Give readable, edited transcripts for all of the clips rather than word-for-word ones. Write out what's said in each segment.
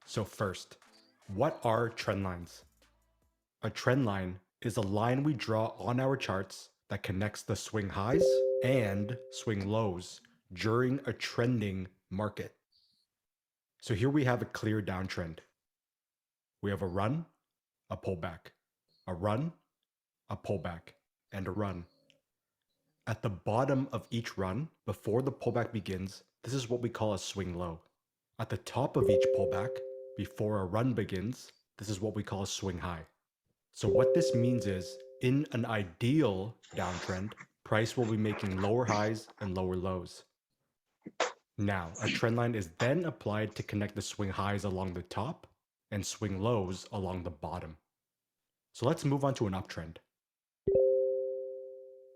So first, what are trend lines? A trend line is a line we draw on our charts that connects the swing highs and swing lows during a trending market. So here we have a clear downtrend. We have a run, a pullback, a run, a pullback, and a run. At the bottom of each run, before the pullback begins, this is what we call a swing low. At the top of each pullback, before a run begins, this is what we call a swing high. So what this means is, in an ideal downtrend, price will be making lower highs and lower lows. Now, a trend line is then applied to connect the swing highs along the top and swing lows along the bottom. So let's move on to an uptrend.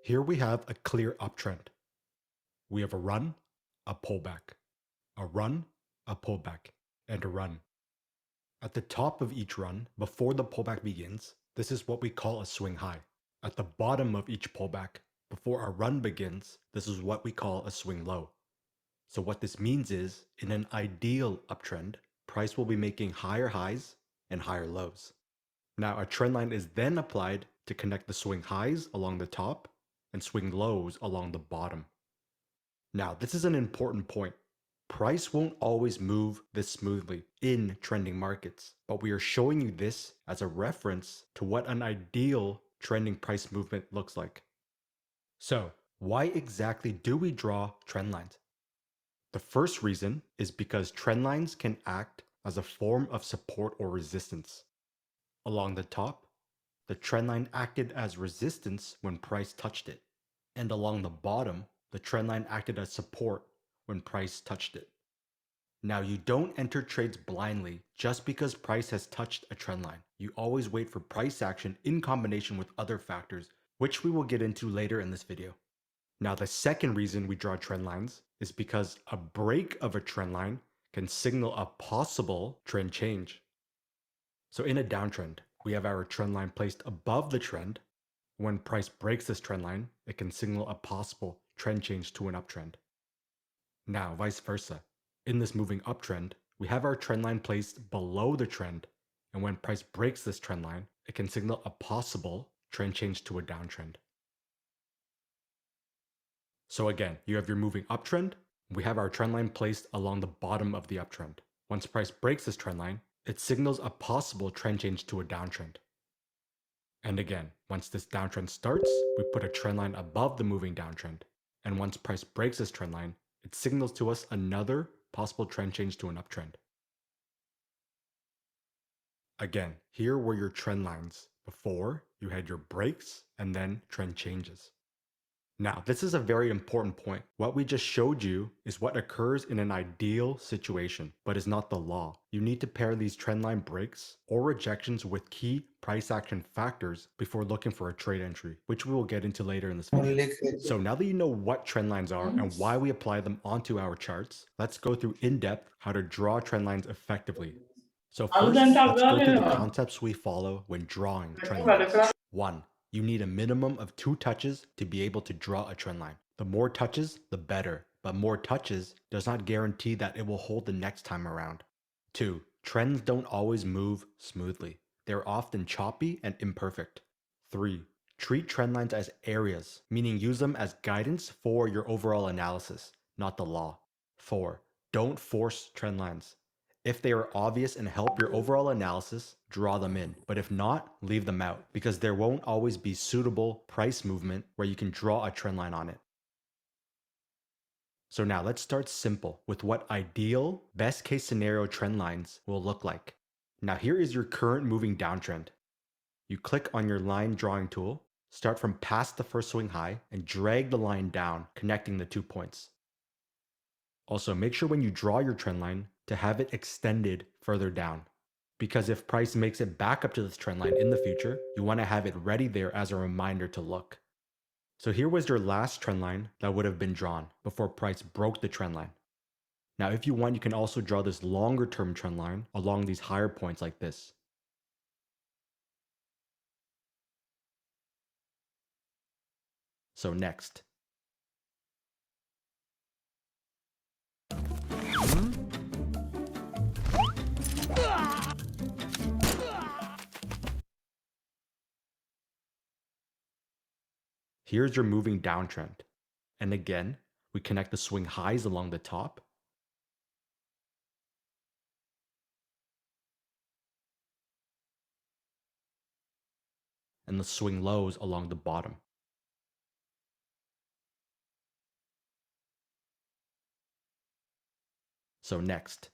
Here we have a clear uptrend. We have a run, a pullback, a run, a pullback, and a run. At the top of each run, before the pullback begins, this is what we call a swing high. At the bottom of each pullback, before a run begins, this is what we call a swing low. So what this means is, in an ideal uptrend, price will be making higher highs and higher lows. Now a trend line is then applied to connect the swing highs along the top and swing lows along the bottom. Now this is an important point. Price won't always move this smoothly in trending markets, but we are showing you this as a reference to what an ideal trending price movement looks like. So, why exactly do we draw trend lines? The first reason is because trend lines can act as a form of support or resistance. Along the top, the trend line acted as resistance when price touched it, and along the bottom, the trend line acted as support when price touched it. Now you don't enter trades blindly just because price has touched a trend line. You always wait for price action in combination with other factors, which we will get into later in this video. Now the second reason we draw trend lines is because a break of a trend line can signal a possible trend change. So in a downtrend, we have our trend line placed above the trend. When price breaks this trend line, it can signal a possible trend change to an uptrend. Now, vice versa. In this moving uptrend, we have our trend line placed below the trend, and when price breaks this trend line, it can signal a possible trend change to a downtrend. So again, you have your moving uptrend. We have our trend line placed along the bottom of the uptrend. Once price breaks this trend line, it signals a possible trend change to a downtrend. And again, once this downtrend starts, we put a trend line above the moving downtrend. And once price breaks this trend line, it signals to us another possible trend change to an uptrend. Again, here were your trend lines. Before, you had your breaks and then trend changes. Now, this is a very important point. What we just showed you is what occurs in an ideal situation, but is not the law. You need to pair these trendline breaks or rejections with key price action factors before looking for a trade entry, which we will get into later in this video. So now that you know what trend lines are and why we apply them onto our charts, let's go through in depth how to draw trend lines effectively. So first, let's go through the concepts we follow when drawing trend lines. 1. You need a minimum of 2 touches to be able to draw a trend line. The more touches, the better, but more touches does not guarantee that it will hold the next time around. 2. Trends don't always move smoothly. They're often choppy and imperfect. 3. Treat trend lines as areas, meaning use them as guidance for your overall analysis, not the law. 4. Don't force trend lines. If they are obvious and help your overall analysis, draw them in. But if not, leave them out, because there won't always be suitable price movement where you can draw a trend line on it. So now let's start simple with what ideal, best case scenario trend lines will look like. Now here is your current moving downtrend. You click on your line drawing tool, start from past the first swing high, and drag the line down, connecting the 2 points. Also, make sure when you draw your trend line to have it extended further down. Because if price makes it back up to this trend line in the future, you want to have it ready there as a reminder to look. So here was your last trend line that would have been drawn before price broke the trend line. Now if you want, you can also draw this longer term trend line along these higher points like this. So next. Here's your moving downtrend. And again, we connect the swing highs along the top. And the swing lows along the bottom. So next.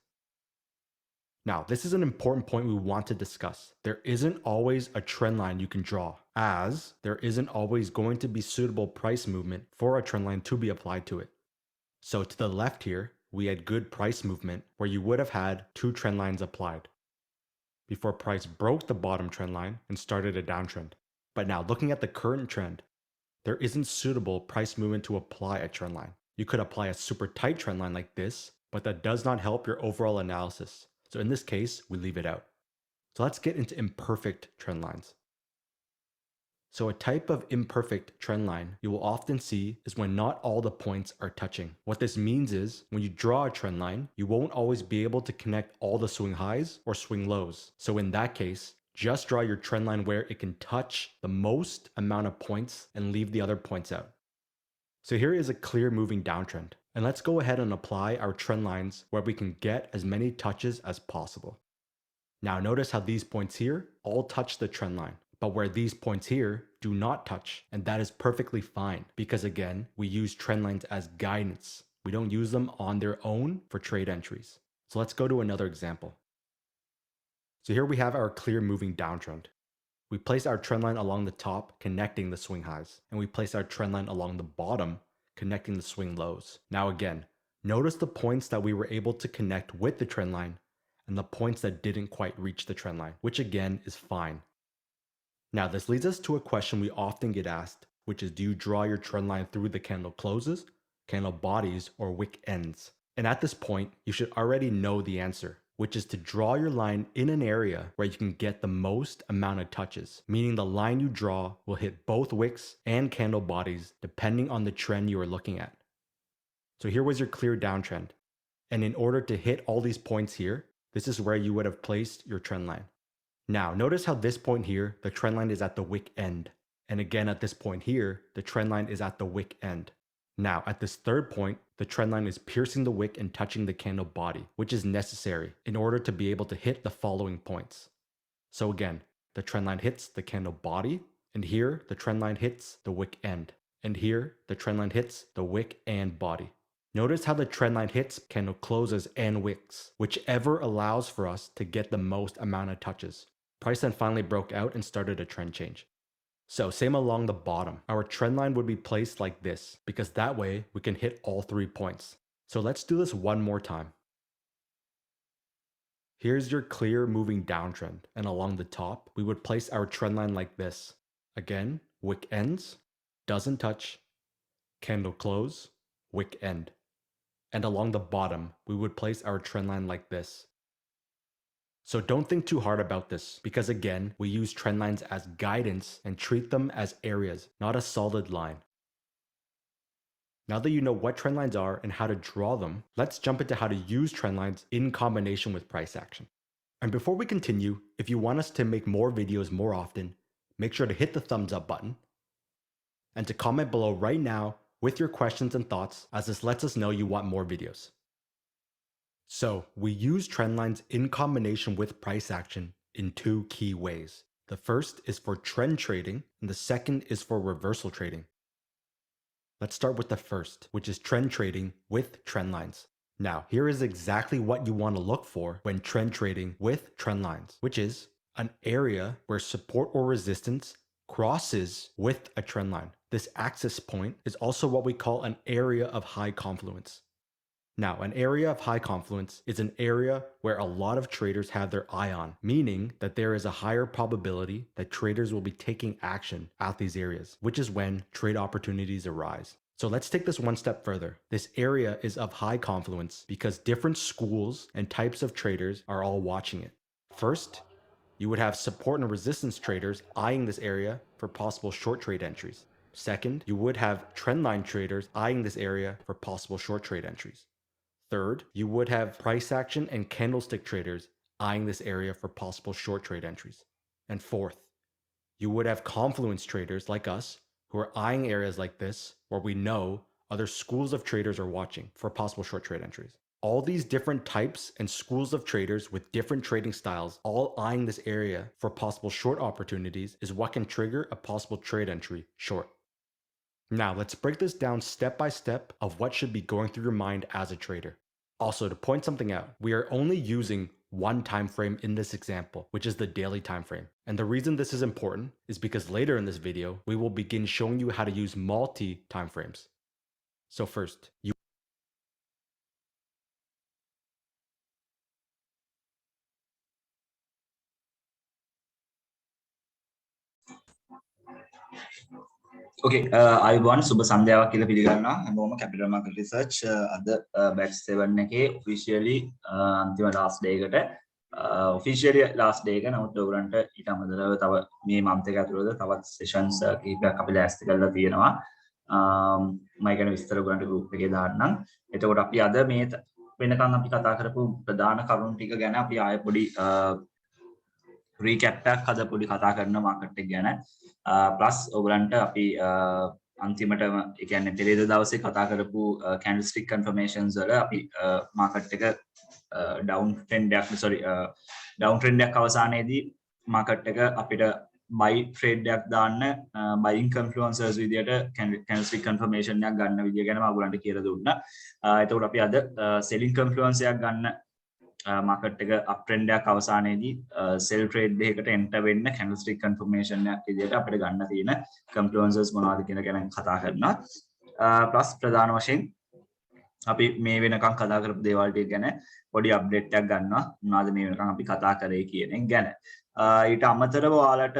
Now, this is an important point we want to discuss. There isn't always a trend line you can draw, as there isn't always going to be suitable price movement for a trend line to be applied to it. So to the left here, we had good price movement where you would have had two trend lines applied before price broke the bottom trend line and started a downtrend. But now looking at the current trend, there isn't suitable price movement to apply a trend line. You could apply a super tight trend line like this, but that does not help your overall analysis. So in this case, we leave it out. So let's get into imperfect trend lines. So a type of imperfect trend line you will often see is when not all the points are touching. What this means is when you draw a trend line, you won't always be able to connect all the swing highs or swing lows. So in that case, just draw your trend line where it can touch the most amount of points and leave the other points out. So here is a clear moving downtrend. And let's go ahead and apply our trend lines where we can get as many touches as possible. Now notice how these points here all touch the trend line, but where these points here do not touch, and that is perfectly fine because again, we use trend lines as guidance. We don't use them on their own for trade entries. So let's go to another example. So here we have our clear moving downtrend. We place our trend line along the top, connecting the swing highs, and we place our trend line along the bottom, connecting the swing lows. Now again, notice the points that we were able to connect with the trend line and the points that didn't quite reach the trend line, which again is fine. Now this leads us to a question we often get asked, which is do you draw your trend line through the candle closes, candle bodies, or wick ends? And at this point, you should already know the answer, which is to draw your line in an area where you can get the most amount of touches, meaning the line you draw will hit both wicks and candle bodies depending on the trend you are looking at. So here was your clear downtrend. And in order to hit all these points here, this is where you would have placed your trend line. Now, notice how this point here, the trend line is at the wick end. And again, at this point here, the trend line is at the wick end. Now, at this third point, the trend line is piercing the wick and touching the candle body, which is necessary in order to be able to hit the following points. So again, the trend line hits the candle body, and here the trend line hits the wick end. And here, the trend line hits the wick and body. Notice how the trend line hits candle closes and wicks, whichever allows for us to get the most amount of touches. Price then finally broke out and started a trend change. So same along the bottom, our trend line would be placed like this, because that way we can hit all 3 points. So let's do this one more time. Here's your clear moving downtrend, and along the top, we would place our trend line like this. Again, wick ends, doesn't touch, candle close, wick end. And along the bottom, we would place our trend line like this. So don't think too hard about this, because again, we use trend lines as guidance and treat them as areas, not a solid line. Now that you know what trend lines are and how to draw them, let's jump into how to use trend lines in combination with price action. And before we continue, if you want us to make more videos more often, make sure to hit the thumbs up button and to comment below right now with your questions and thoughts, as this lets us know you want more videos. So we use trend lines in combination with price action in 2 key ways. The first is for trend trading, and the second is for reversal trading. Let's start with the first, which is trend trading with trend lines. Now, here is exactly what you want to look for when trend trading with trend lines, which is an area where support or resistance crosses with a trend line. This axis point is also what we call an area of high confluence. Now, an area of high confluence is an area where a lot of traders have their eye on, meaning that there is a higher probability that traders will be taking action at these areas, which is when trade opportunities arise. So let's take this one step further. This area is of high confluence because different schools and types of traders are all watching it. First, you would have support and resistance traders eyeing this area for possible short trade entries. Second, you would have trendline traders eyeing this area for possible short trade entries. Third, you would have price action and candlestick traders eyeing this area for possible short trade entries. And fourth, you would have confluence traders like us who are eyeing areas like this where we know other schools of traders are watching for possible short trade entries. All these different types and schools of traders with different trading styles all eyeing this area for possible short opportunities is what can trigger a possible trade entry short. Now let's break this down step by step of what should be going through your mind as a trader. Also, to point something out, we are only using one time frame in this example, which is the daily time frame. And the reason this is important is because later in this video, we will begin showing you how to use multi time frames. So first, Okay, අයිබෝන් සුබ සන්ධ්‍යාවක් කියලා පිළිගන්නවා හැමෝම capital market research අද batch 7 එකේ officially අන්තිම last day එකට officially last day එක නමුත් ඔයගලන්ට ඊට අමතරව තව මේ month එක ඇතුළත තවත් sessions කීපයක් අපි ලෑස්ති කරලා තියෙනවා මම කියන විස්තර ඔයගලන්ට group එකේ දාන්නම් එතකොට අපි අද මේ වෙනකන් අපි කතා කරපු ප්‍රධාන කරුණු ටික ගැන අපි ආයෙ පොඩි recap එකක් අද පොඩි කතා කරන market එක ගැන plus ඔයගලන්ට අපි අන්තිමටම ඒ කියන්නේ පෙරේද දවසේ කතා කරපු candlestick confirmations වල අපි market එක down trend එකක් අවසානයේදී market එක අපිට buy trade එකක් දාන්න buying confluencers විදියට candlestick confirmation එකක් ගන්න විදිය ගැන මම ඔයගලන්ට කියලා දුන්නා. එතකොට අපි අද selling confluence එකක් ගන්න market එක up trend එකක් අවසානයේදී sell trade එකකට enter වෙන්න candlestick confirmation එකක් විදියට අපිට ගන්න තියෙන confluences මොනවද කියන ගැන කතා කරනවා. plus ප්‍රධාන වශයෙන් අපි මේ වෙනකන් කතා කරපු දේවල් ටික ගැන පොඩි update එකක් ගන්නවා. මොනවද මේ වෙනකන් අපි කතා කරේ කියන එක ගැන. ඊට අමතරව ඔයාලට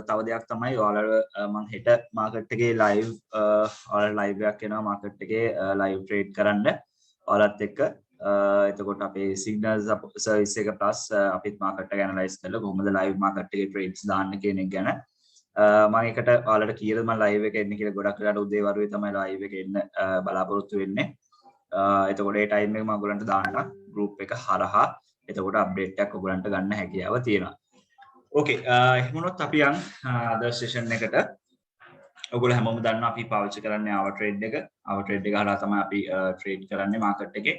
තව දෙයක් තමයි ඔයාලට මම හෙට market එකේ live ඔයාලට live එකක් එනවා market එකේ live trade කරන්න ඔයාලත් එක්ක එතකොට අපේ signal service එක plus අපිත් market එක analyze කරලා කොහොමද live market එකේ trades දාන්න කියන එක ගැන මම එකට ඔයාලට කියලා මම live එක එන්න කියලා ගොඩක් වෙලාට උදේ වරුවේ තමයි live එක එන්න බලාපොරොත්තු වෙන්නේ. එතකොට ඒ time එක මම ඔයගලන්ට දාන්න group එක හරහා එතකොට update එකක් ඔයගලන්ට ගන්න හැකියාව තියෙනවා. Okay එහෙම වුණොත් අපි යන් අද session එකට ඔයගොල්ලෝ හැමෝම දන්නවා අපි පාවිච්චි කරන්නේ our trade එක. our trade එක හරහා තමයි අපි trade කරන්නේ market එකේ.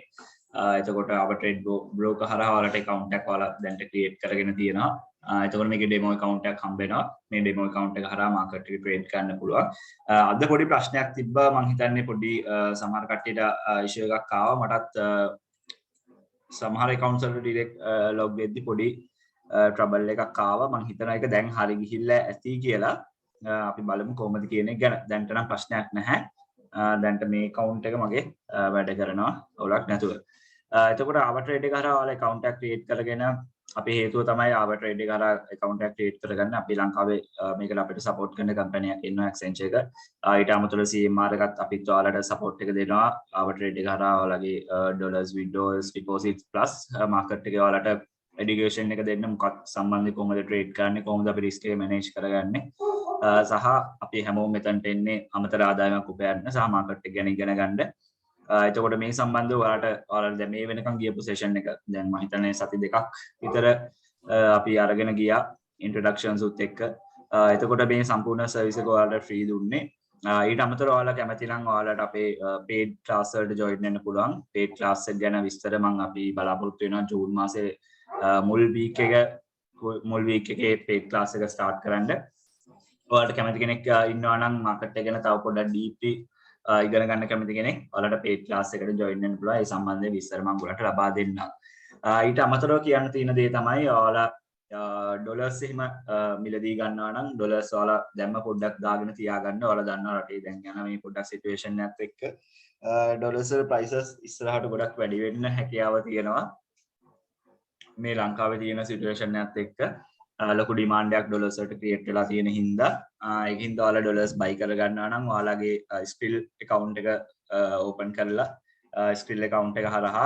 එතකොට our trade broker හරහා ඔයාලට account එකක් ඔයාලා දැන්ට create කරගෙන තියෙනවා. එතකොට මේකේ demo account එකක් හම්බ වෙනවා. මේ demo account එක හරහා market එකේ trade කරන්න පුළුවන්. අද පොඩි ප්‍රශ්නයක් තිබ්බා මම හිතන්නේ පොඩි සමහර කට්ටියට issue එකක් ආවා. මටත් සමහර accounts වලට direct log වෙද්දි පොඩි trouble එකක් ආවා. මම හිතනවා ඒක දැන් හරි ගිහිල්ලා ඇති කියලා. අපි බලමු කොහොමද කියන එක ගැන. දැන්ට නම් ප්‍රශ්නයක් නැහැ. දැන්ට මේ account එක මගේ වැඩ කරනවා ඔලක් නැතුව. එතකොට our trade එක හරහා ඔයාලා account එකක් create කරගෙන අපේ හේතුව තමයි our trade එක හරහා account එකක් create කරගන්න. අපි ලංකාවේ මේකට අපිට support කරන company එකක් ඉන්නවා exchange එක. ඊට අමතරව CMR එකත් අපිත් ඔයාලට support එක දෙනවා. our trade එක හරහා ඔයාලගේ dollars withdrawals deposits plus market එකේ ඔයාලට education එක දෙන්න මොකක් සම්බන්ධයෙන් කොහොමද trade කරන්නේ කොහොමද අපි risk එක manage කරගන්නේ සහ අපි හැමෝම මෙතනට එන්නේ අමතර ආදායමක් උපයන්න සහ market එක ගැන ඉගෙන ගන්න. එතකොට මේ සම්බන්ධව ඔයාලට දැන් මේ වෙනකන් ගියපු session එක දැන් මම හිතන්නේ සති දෙකක් විතර අපි අරගෙන ගියා introductions උත් එක්ක. එතකොට මේ සම්පූර්ණ service එක ඔයාලට free දුන්නේ. ඊට අමතරව ඔයාලා කැමති නම් ඔයාලට අපේ paid class වලට join වෙන්න පුළුවන්. paid class එක ගැන විස්තර මම අපි බලාපොරොත්තු වෙනවා ජූන් මාසේ මුල් week එකේ paid class එක start කරන්න. ඔයාලට කැමති කෙනෙක් ඉන්නවා නම් market එක ගැන තව පොඩ්ඩක් deeply ඉගෙන ගන්න කැමති කෙනෙක් ඔයාලට paid class එකට join වෙන්න පුළුවන්. ඒ සම්බන්ධයෙන් විස්තර මම ඔයාලට ලබා දෙන්නම්. ඊට අමතරව කියන්න තියෙන දේ තමයි ඔයාලා ඩොලර්ස් එහෙම මිලදී ගන්නවා නම් ඩොලර්ස් ඔයාලා දැම්ම පොඩ්ඩක් දාගෙන තියාගන්න. ඔයාලා දන්නවා රටේ දැන් යන මේ පොඩ්ඩක් සිටුේෂන් එකත් එක්ක ඩොලර්ස් වල prices ඉස්සරහට ගොඩක් වැඩි වෙන්න හැකියාව තියෙනවා. මේ ලංකාවේ තියෙන සිටුේෂන් එකත් එක්ක ලොකු ඩිමාන්ඩ් එකක් ඩොලර්ස් වලට ක්‍රියේට් වෙලා තියෙන හින්දා ඒකින්ද ඔයාලා ඩොලර්ස් බයි කර ගන්නවා නම් ඔයාලගේ ස්පිල් account එක open කරලා ස්පිල් account එක හරහා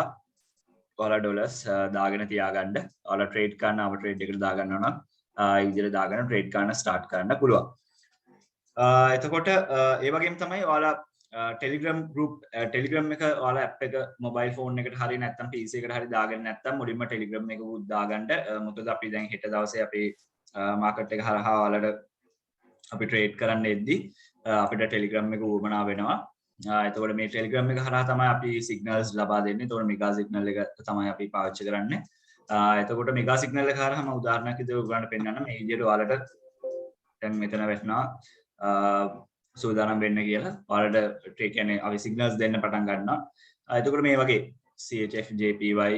ඔයාලා ඩොලර්ස් දාගෙන තියාගන්න. ඔයාලා ට්‍රේඩ් කරන අප ට්‍රේඩ් එකට දාගන්නවා නම් ඉදිරියට දාගෙන ට්‍රේඩ් කරන්න ස්ටාර්ට් කරන්න පුළුවන්. එතකොට ඒ වගේම තමයි ඔයාලා ටෙලිග්‍රෑම් ගෲප් ටෙලිග්‍රෑම් එක ඔයාලා ඇප් එක මොබයිල් ෆෝන් එකට හරි නැත්නම් PC එකට හරි දාගෙන නැත්නම් මුලින්ම ටෙලිග්‍රෑම් එක උත් දාගන්න. මොකද අපි දැන් හෙට දවසේ අපේ මාකට් එක හරහා ඔයාලට අපි ට්‍රේඩ් කරන්න එද්දි අපිට ටෙලිග්‍රෑම් එක වුවමනා වෙනවා. එතකොට මේ ටෙලිග්‍රෑම් එක හරහා තමයි අපි සිග්නල්ස් ලබා දෙන්නේ. එතකොට මෙගා සිග්නල් එක තමයි අපි පාවිච්චි කරන්නේ. එතකොට මෙගා සිග්නල් එක හරහා මම උදාහරණයක් විදිහට ඔයගොල්ලන්ට පෙන්නන්නම්. මේ විදිහට ඔයාලට දැන් මෙතන වැටෙනවා සූදානම් වෙන්න කියලා. ඔයාලට ඒ කියන්නේ අපි සිග්නල්ස් දෙන්න පටන් ගන්නවා. එතකොට මේ වගේ CHF JPY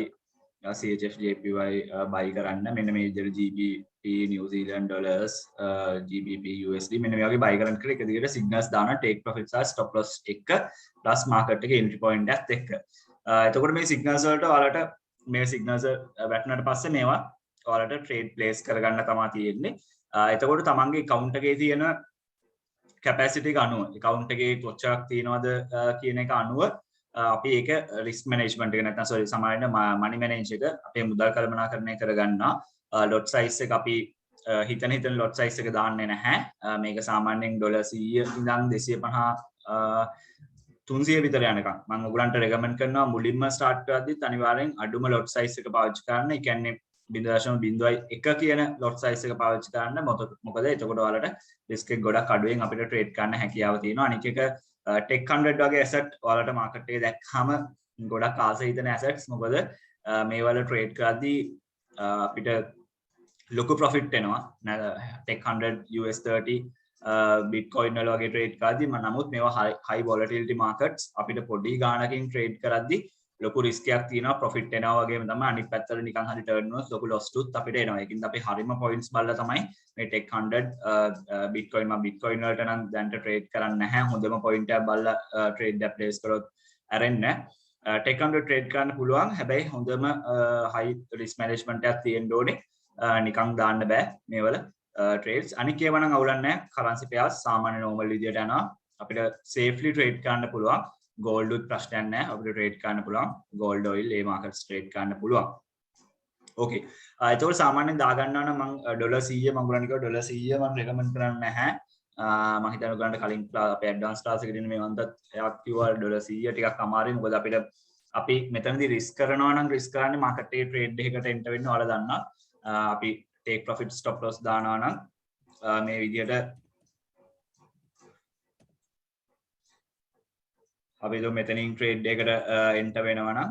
buy කරන්න මෙන්න මේ විදිහට GBP New Zealand dollars GBP USD මෙන්න මේ වගේ buy කරන්න කියලා එක දිගට signals දානවා take profit සහ stop loss එක plus market එකේ entry point එකත් එක්ක. එතකොට මේ signals වලට ඔයාලට මේ signals වැටුණාට පස්සේ මේවා ඔයාලට trade place කරගන්න තමයි තියෙන්නේ. එතකොට තමන්ගේ account එකේ තියෙන capacity එක අනුව account එකේ කොච්චරක් තියෙනවද කියන එක අනුව අපි ඒක risk management එක නැත්නම් sorry සමානව money manage එක අපේ මුදල් කළමනාකරණය කරගන්නවා. lot size එක අපි හිතන lot size එක දාන්නේ නැහැ. මේක සාමාන්‍යයෙන් $100 ඉඳන් 250 300 විතර යනකම් මම ඔයගලන්ට recommend කරනවා මුලින්ම start කරද්දිත් අනිවාර්යෙන් අඩුම lot size එක පාවිච්චි කරන්න. ඒ කියන්නේ 0.01 කියන lot size එක පාවිච්චි කරන්න. මොකද එතකොට ඔයාලට risk එක ගොඩක් අඩුවෙන් අපිට trade කරන්න හැකියාව තියෙනවා. අනික එක Tech 100 වගේ asset ඔයාලට market එකේ දැක්කම ගොඩක් ආස හිතෙන assets. මොකද මේ වල trade කරද්දී අපිට ලොකු profit එනවා. Tech 100 US30 Bitcoin වල වගේ trade කරද්දී නමුත් මේවා high volatility markets අපිට පොඩි ගාණකින් trade කරද්දී ලොකු risk එකක් තියෙනවා profit එනවා වගේම තමයි අනිත් පැත්තට නිකන් හරි turn වුණොත් ලොකු loss තුත් අපිට එනවා. ඒකින්ද අපි හරිම points බලලා තමයි මේ Tech 100 Bitcoin Bitcoin වලට නම් දැන්ට trade කරන්නේ නැහැ. හොඳම point එකක් බලලා trade එක place කරොත් ඇරෙන්නේ. Tech 100 trade කරන්න පුළුවන්. හැබැයි හොඳම high risk management එකක් තියෙන්න ඕනේ. නිකන් දාන්න බෑ මේවල trades. අනික ඒවා නම් අවුලක් නැහැ. currency pairs සාමාන්‍ය normal විදියට යනවා. අපිට safely trade කරන්න පුළුවන්. gold උත් ප්‍රශ්නයක් නැහැ. අපිට trade කරන්න පුළුවන්. gold oil ඒ markets trade කරන්න පුළුවන්. okay. ඒතකොට සාමාන්‍යයෙන් දාගන්නවා නම් මම $100 මම ගොඩක් $100 මම recommend කරන්නේ නැහැ. මම හිතනවා ඔයගලන්ට කලින් අපේ advanced class එකේ තියෙන මේ වන්දත් එයාක් කිව්වා $100 ටිකක් අමාරුයි. මොකද අපිට අපි මෙතනදී risk කරනවා නම් risk කරන්නේ market එකේ trade එකකට enter වෙන්න ඔයාලා දන්නවා. අපි take profit stop loss දානවා නම් මේ විදිහට අපි මෙතනින් trade එකකට enter වෙනවා නම්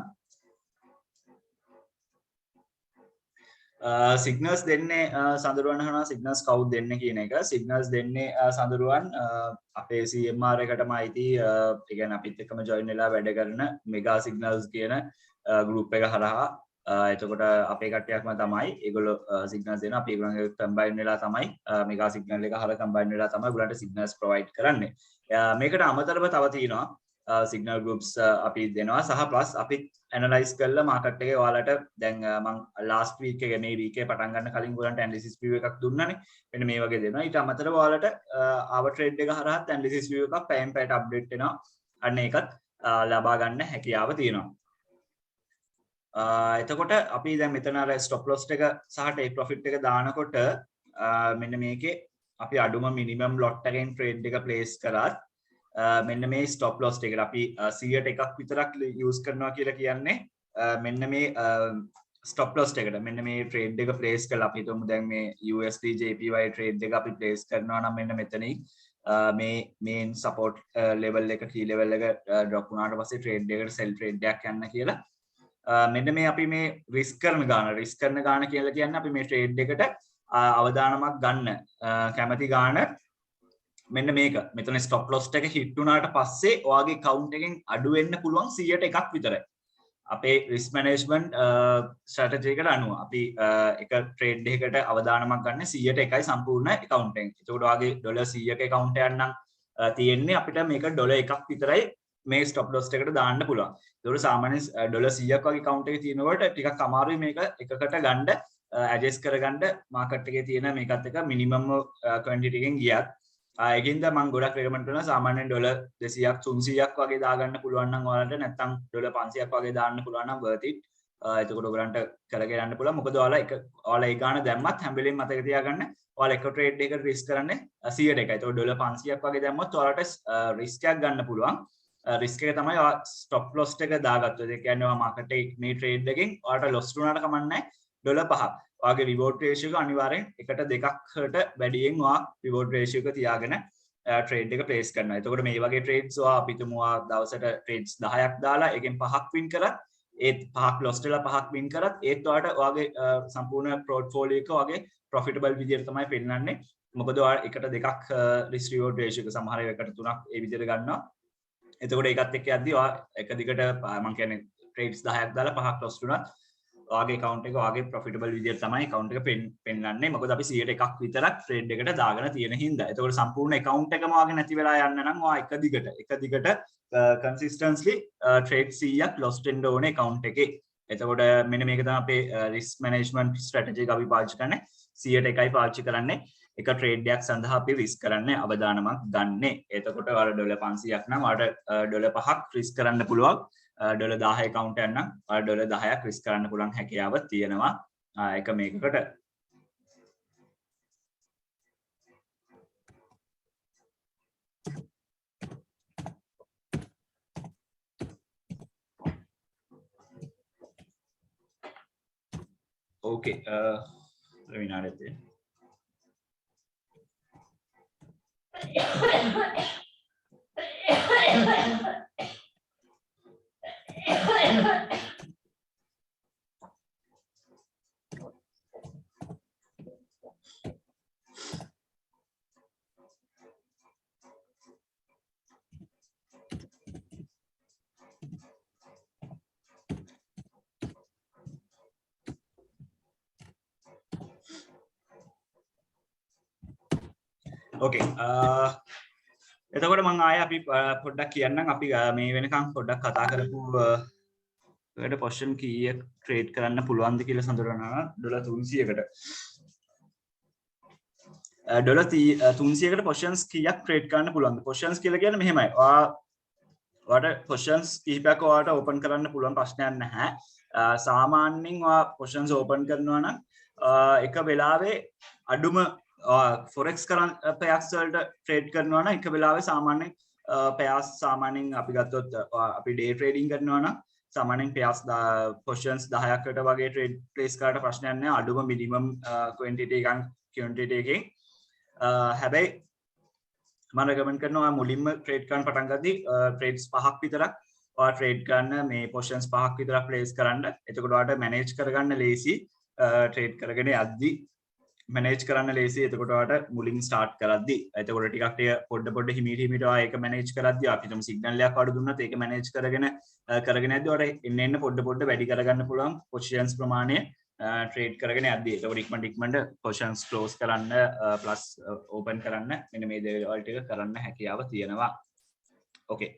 signals දෙන්නේ සඳරුවන් හනවා signals කවුද දෙන්නේ කියන එක. signals දෙන්නේ සඳරුවන් අපේ CMR එකටම අයිති ඒ කියන්නේ අපිත් එක්කම join වෙලා වැඩ කරන mega signals කියන group එක හරහා එතකොට අපේ කට්ටියක්ම තමයි ඒගොල්ලෝ signals දෙන අපි ඒගොල්ලන්ගේ combine වෙලා තමයි mega signal එක හරහා combine වෙලා තමයි ඒගොල්ලන්ට signals provide කරන්නේ. මේකට අමතරව තව තියෙනවා signal groups අපි දෙනවා සහ plus අපි analyze කරලා market එකේ ඔයාලට දැන් මම last week එකේ මේ week එකේ පටන් ගන්න කලින් ඔයාලන්ට analysis view එකක් දුන්නානේ. මෙන්න මේ වගේ දෙනවා. ඊට අමතරව ඔයාලට ආව trade එක හරහා analysis view එකක් පැයෙන් පැයට update වෙනවා. අන්න ඒකත් ලබා ගන්න හැකියාව තියෙනවා. එතකොට අපි දැන් මෙතන අර stop loss එක සහ take profit එක දානකොට මෙන්න මේකේ අපි අඩුම minimum lot එකෙන් trade එක place කරාත් මෙන්න මේ stop loss එකට අපි 100ට එකක් විතරක් use කරනවා කියලා කියන්නේ මෙන්න මේ stop loss එකට මෙන්න මේ trade එක place කරලා අපි හිතමු දැන් මේ USD JPY trade එක අපි place කරනවා නම් මෙන්න මෙතනින් මේ main support level එක key level එක drop වුණාට පස්සේ trade එකකට sell trade එකක් යන්න කියලා මෙන්න මේ අපි මේ risk කරන ගාන කියලා කියන්නේ අපි මේ trade එකට අවදානමක් ගන්න කැමති ගාන මෙන්න මේක මෙතන stop loss එක hit වුණාට පස්සේ ඔයාගේ account එකෙන් අඩු වෙන්න පුළුවන් 100ට එකක් විතරයි. අපේ risk management strategy එකට අනුව අපි එක trade එකකට අවදානමක් ගන්න 100ට එකයි සම්පූර්ණ account එකෙන්. ඒකට ඔයාගේ $100ක account එකක් නම් තියෙන්නේ අපිට මේක $1 එකක් විතරයි මේ stop loss එකට දාන්න පුළුවන්. ඒකට සාමාන්‍යයෙන් $100ක් වගේ account එකේ තියෙනකොට ටිකක් අමාරුයි මේක එකකට ගන්න adjust කරගන්න market එකේ තියෙන මේකත් එක minimum quantity එකෙන් ගියත් ඒකින්ද මම ගොඩක් recommend කරනවා සාමාන්‍යයෙන් $200ක් 300ක් වගේ දාගන්න පුළුවන් නම් ඔයාලට නැත්නම් $500ක් වගේ දාන්න පුළුවන් නම් worth it. එතකොට ඔයගලන්ට කරගෙන යන්න පුළුවන්. මොකද ඔයාලා ඒ ගාන දැම්මත් හැම වෙලෙම මතක තියාගන්න ඔයාලා එක trade එකකට risk කරන්නේ 100ට එකයි. ඒතකොට $500ක් වගේ දැම්මොත් ඔයාලට risk එකක් ගන්න පුළුවන්. risk එක තමයි stop loss එක දාගත්තොත්. ඒ කියන්නේ ඔයා market එකේ මේ trade එකෙන් ඔයාලට loss වුණාට කමක් නැහැ $5ක්. ඔයාගේ reward ratio එක අනිවාර්යෙන් 1ට 2කට වැඩියෙන් ඔයා reward ratio එක තියාගෙන ට්‍රේඩ් එක ප්ලේස් කරනවා. එතකොට මේ වගේ ට්‍රේඩ්ස් අපි තුමුවා දවසට ට්‍රේඩ්ස් 10ක් දාලා එකෙන් 5ක් වින් කරත් ඒත් 5ක් ලොස් වෙලා 5ක් වින් කරත් ඒත් ඔයාලට ඔයාගේ සම්පූර්ණ පෝර්ට්ෆෝලියෝ එක ඔයාගේ ප්‍රොෆිටබල් විදියට තමයි පෙන්නන්නේ. මොකද ඔයාලා එකට දෙකක් රිස්ක් රිවෝඩ් රේෂියෝ එක සමහර වෙලාවට 3ක් ඒ විදියට ගන්නවා. එතකොට ඒකත් එක්ක යද්දී ඔයා එක දිගට මම කියන්නේ ට්‍රේඩ්ස් 10ක් දාලා 5ක් ලොස් වුණත් ඔයාගේ account එක ඔයාගේ ප්‍රොෆිටබල් විදියට තමයි account එක පෙන්නන්නේ. මොකද අපි 100%ක් විතරක් ට්‍රේඩ් එකට දාගෙන තියෙන හින්දා. එතකොට සම්පූර්ණ account එකම ඔයාගේ නැති වෙලා යන්න නම් ඔයා එක දිගට consistently trade 100ක් loss වෙන්න ඕනේ account එකේ. එතකොට මෙන්න මේක තමයි අපේ risk management strategy එක අපි පාවිච්චි කරන්නේ. 100ට එකයි පාවිච්චි කරන්නේ. එක trade එකක් සඳහා අපි risk කරන්නේ අවදානමක් ගන්නෙ. එතකොට ඔයාලා ඩොලර් 500ක් නම් ඔයාලට ඩොලර් 5ක් risk කරන්න පුළුවන්. ඩොලර් 10 account එකක් නම් ඔයාලා ඩොලර් 10ක් risk කරන්න පුළුවන් හැකියාව තියෙනවා. එක මේකකට Okay, විනාඩියක් තියෙනවා. Okay, එතකොට මම ආයේ අපි පොඩ්ඩක් කියන්නම් අපි මේ වෙනකන් පොඩ්ඩක් කතා කරපු ඒකට පොසිෂන් කීයක් ට්‍රේඩ් කරන්න පුළුවන්ද කියලා සඳහනවා ඩොලර් 300කට ඩොලර් 300කට පොසිෂන්ස් කීයක් ට්‍රේඩ් කරන්න පුළුවන්ද පොසිෂන්ස් කියලා කියන්නේ මෙහෙමයි ඔයාලට පොසිෂන්ස් කිහිපයක් ඔයාලට ඕපන් කරන්න පුළුවන් ප්‍රශ්නයක් නැහැ සාමාන්‍යයෙන් ඔයා පොසිෂන්ස් ඕපන් කරනවා නම් එක වෙලාවේ අඩුම forex කරන් pairs වලට ට්‍රේඩ් කරනවා නම් එක වෙලාවේ සාමාන්‍යයෙන් pairs සාමාන්‍යයෙන් අපි ගත්තොත් අපි day trading කරනවා නම් සාමාන්‍යයෙන් pairs positions 10කට වගේ trade place කරලා ප්‍රශ්නයක් නැහැ අඩුම minimum quantity එකක් quantity එකකින් හැබැයි මම recommend කරනවා මුලින්ම trade කරන්න පටන් ගද්දී trades 5ක් විතරක් ඔයා trade කරන්න මේ positions 5ක් විතරක් place කරන්න එතකොට ඔයාලට manage කරගන්න ලේසි trade කරගෙන යද්දී manage කරන්න ලේසි එතකොට ඔයාලට මුලින් start කරද්දි එතකොට ටිකක් පොඩ හිමීට ඔයා ඒක manage කරද්දි අපි තුමු signal එකක් වඩ දුන්නත් ඒක manage කරගෙන යද්දි ඔයාලට එන්න පොඩ වැඩි කරගන්න පුළුවන් positions ප්‍රමාණය trade කරගෙන යද්දි එතකොට ඉක්මනට positions close කරන්න plus open කරන්න මෙන්න මේ දේවල් ටික කරන්න හැකියාව තියෙනවා okay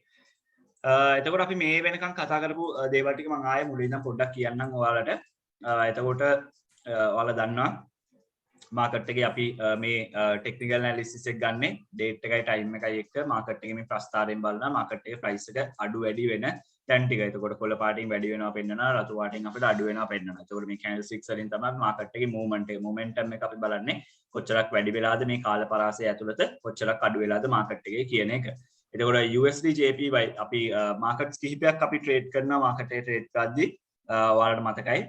එතකොට අපි මේ වෙනකන් කතා කරපු දේවල් ටික මම ආයේ මුලින් ඉඳන් පොඩ්ඩක් කියන්නම් ඔයාලට එතකොට ඔයාලා දන්නවා මාකට් එකේ අපි මේ ටෙක්නිකල් ඇනලිසිස් එක ගන්නෙ ඩේට් එකයි ටයිම් එකයි එක්ක මාකට් එකේ මේ ප්‍රස්ථාරයෙන් බලනවා මාකට් එකේ ප්‍රයිස් එක අඩු වැඩි වෙන තැන් ටික. එතකොට කොළ පාටින් වැඩි වෙනවා පෙන්නනවා රතු පාටින් අපිට අඩු වෙනවා පෙන්නනවා. එතකොට මේ කැන්ඩල් ස්ටික්ස් වලින් තමයි මාකට් එකේ මූවමන්ට් එක මොමන්ටම් එක අපි බලන්නේ කොච්චරක් වැඩි වෙලාද මේ කාල පරාසය ඇතුළත කොච්චරක් අඩු වෙලාද මාකට් එකේ කියන එක. එතකොට USD JPY අපි මාකට්ස් කිහිපයක් අපි ට්‍රේඩ් කරනවා මාකට් එකේ ට්‍රේඩ් කරද්දී ඔයාලට මතකයි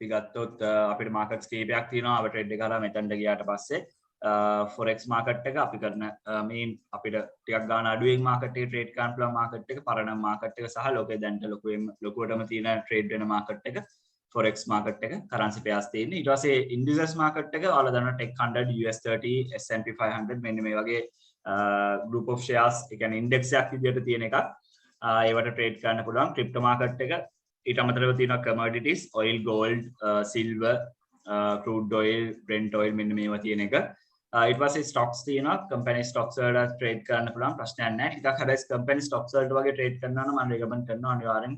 ගත්තොත් අපිට මාකට්ස් කීපයක් තියෙනවා අපිට ට්‍රේඩ් එක කරලා මෙතනට ගියාට පස්සේ forex මාකට් එක අපි කරන මේ අපිට ටිකක් ගන්න අඩුවෙන් මාකට් එකේ ට්‍රේඩ් කරන්න පුළුවන් මාකට් එක පරණ මාකට් එක සහ ලෝකේ දැන්ට ලොකුවටම තියෙන ට්‍රේඩ් වෙන මාකට් එක forex මාකට් එක currency pairs තියෙන්නේ ඊට පස්සේ indices මාකට් එක ඔයාලා දන්නවා tech 100 US 30 S&P 500 මෙන්න මේ වගේ group of shares ඒ කියන්නේ index එකක් විදිහට තියෙන එකක් ඒවට ට්‍රේඩ් කරන්න පුළුවන් crypto මාකට් එක ඊට අමතරව තියෙනවා commodities oil gold silver crude oil brent oil මෙන්න මේවා තියෙන එක ඊට පස්සේ stocks තියෙනවා company stocks වලට trade කරන්න පුළුවන් ප්‍රශ්නයක් නැහැ ටිකක් හැබැයි company stocks වලට වගේ trade කරනවා නම් මම recommend කරනවා අනිවාර්යෙන්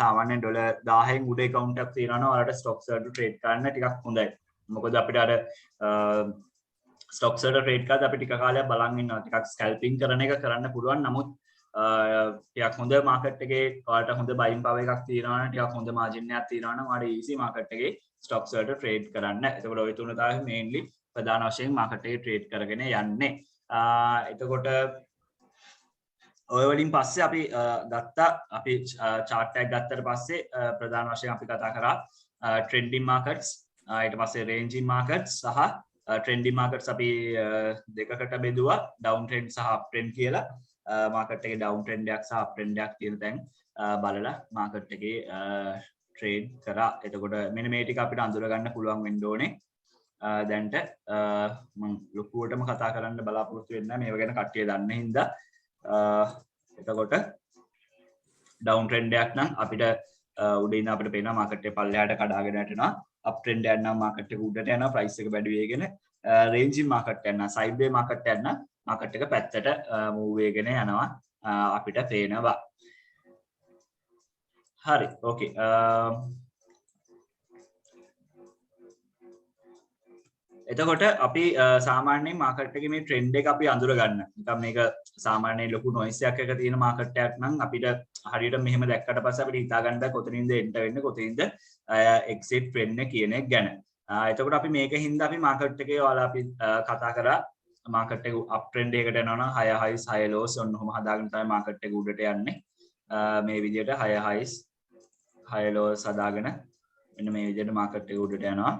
සාමාන්‍යයෙන් ඩොලර් 10න් උඩ account එකක් තියෙනවා නම් ඔයාලට stocks වලට trade කරන්න ටිකක් හොඳයි මොකද අපිට අර stocks වලට trade කරද්දී අපි ටික කාලයක් බලන් ඉන්නවා ටිකක් scalping කරන එක කරන්න පුළුවන් නමුත් ටිකක් හොඳ මාකට් එකේ ඔයාලට හොඳ බයින් පවර් එකක් තියෙනවා නම් ටිකක් හොඳ මාජින් එකක් තියෙනවා නම් ඔයාලට ඊසි මාකට් එකේ ස්ටොක්ස් වලට ට්‍රේඩ් කරන්න. එතකොට ওই තුන තමයි මේන්ලි ප්‍රධාන වශයෙන් මාකට් එකේ ට්‍රේඩ් කරගෙන යන්නේ. එතකොට ඔය වලින් පස්සේ අපි අපි chart එකක් ගත්තට පස්සේ ප්‍රධාන වශයෙන් අපි කතා කරා trending markets ඊට පස්සේ ranging markets සහ trending markets අපි දෙකකට බෙදුවා down trend සහ up trend කියලා. market එකේ down trend එකක් සහ up trend එකක් තියෙන තැන් බලලා market එකේ trade කරා. එතකොට මෙන්න මේ ටික අපිට අඳුර ගන්න පුළුවන් වෙන්න ඕනේ. දැන්ට මම ලොකුවටම කතා කරන්න බලාපොරොත්තු වෙන්නේ නැහැ මේව ගැන කට්ටිය දන්න හින්දා. එතකොට down trend එකක් නම් අපිට උඩින් අපිට පේනවා market එක පල්ලෙහාට කඩාගෙන යනවා. up trend එකක් නම් market එක උඩට යනවා price එක බැඩි වේගෙන. ranging market එකක් නම් sideways market එකක් නම් market එක පැත්තට move වෙගෙන යනවා අපිට පේනවා. හරි okay. එතකොට අපි සාමාන්‍යයෙන් මාකට් එකේ මේ ට්‍රෙන්ඩ් එක අපි අඳුර ගන්න. නිකන් මේක සාමාන්‍යයෙන් ලොකු නොයිස් එකක් තියෙන මාකට් එකක් නම් අපිට හරියට මෙහෙම දැක්කට පස්සේ අපිට හිතා ගන්න බෑ කොතනින්ද එන්ටර් වෙන්නේ කොතනින්ද එක්සිට් වෙන්නේ කියන එක ගැන. එතකොට අපි මේකින්ද අපි මාකට් එකේ ඔයාලා අපි කතා කරා මාකට් එක අප් ට්‍රෙන්ඩ් එකකට යනවා නම් 6 highs 6 lows ඔන්න ඔහොම හදාගෙන තමයි මාකට් එක උඩට යන්නේ. මේ විදිහට 6 highs 6 lows හදාගෙන මෙන්න මේ විදිහට මාකට් එක උඩට යනවා.